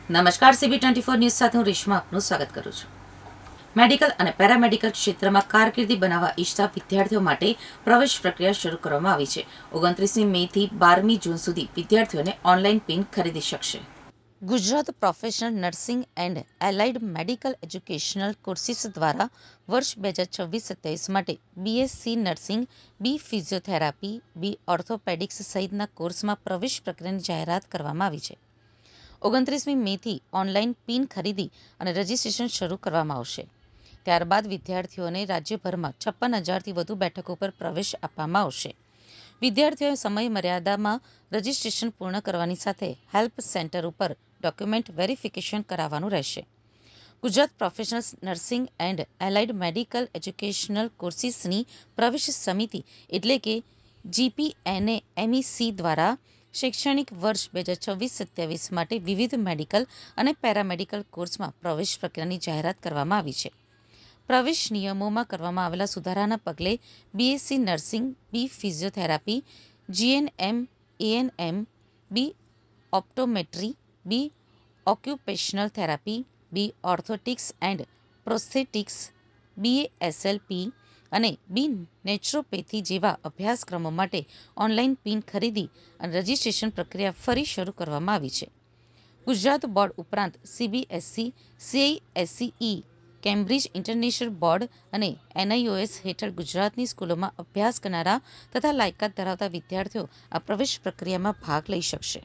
નમસ્કાર, CB24 news સાથે હું રેશમા આપનું સ્વાગત કરું છું. મેડિકલ અને પેરામેડિકલ ક્ષેત્રમાં કારકિર્દી બનાવવા ઈચ્છતા વિદ્યાર્થીઓ માટે પ્રવેશ પ્રક્રિયા શરૂ કરવામાં આવી છે. 29મી મેથી 12મી જૂન સુધી વિદ્યાર્થીઓને ઓનલાઈન પિન ખરીદી શકશે. Gujarat professional nursing and allied medical educational courses દ્વારા વર્ષ 2026-27 માટે BSc નર્સિંગ, બી ફિઝિયોથેરાપી, બી ઓર્થોપેડિક્સ સહિતના કોર્સમાં પ્રવેશ પ્રક્રિયાની જાહેરાત કરવામાં આવી છે. 29મી મેથી ઓનલાઈન પિન ખરીદી અને રજીસ્ટ્રેશન શરૂ કરવામાં આવશે. ત્યારબાદ વિદ્યાર્થીઓને રાજ્યભરમાં 56,000થી વધુ બેઠકો પર પ્રવેશ આપવામાં આવશે. વિદ્યાર્થીઓએ સમય મર્યાદામાં રજીસ્ટ્રેશન પૂર્ણ કરવાની સાથે હેલ્પ સેન્ટર ઉપર ડોક્યુમેન્ટ વેરિફિકેશન કરાવવાનું રહેશે. Gujarat professional nursing and allied medical educational કોર્સિસની પ્રવેશ સમિતિ એટલે કે GPNAMEC દ્વારા શૈક્ષણિક વર્ષ 2026-27 માટે વિવિધ મેડિકલ અને પેરામેડિકલ કોર્સમાં પ્રવેશ પ્રક્રિયાની જાહેરાત કરવામાં આવી છે. પ્રવેશ નિયમોમાં કરવામાં આવેલા સુધારાના પગલે BSc nursing, B physiotherapy, GNM, ANM, B optometry, B occupational therapy, B orthotics and prosthetics, BASLP અને બી નેચરોપેથી જેવા અભ્યાસક્રમો માટે ઓનલાઈન પિન ખરીદી અને રજીસ્ટ્રેશન પ્રક્રિયા ફરી શરૂ કરવામાં આવી છે. ગુજરાત બોર્ડ ઉપરાંત CBSE, CISCE, Cambridge international board અને NIOS હેઠળ ગુજરાતની સ્કૂલોમાં અભ્યાસ કરનારા તથા લાયકાત ધરાવતા વિદ્યાર્થીઓ આ પ્રવેશ પ્રક્રિયામાં ભાગ લઈ શકશે.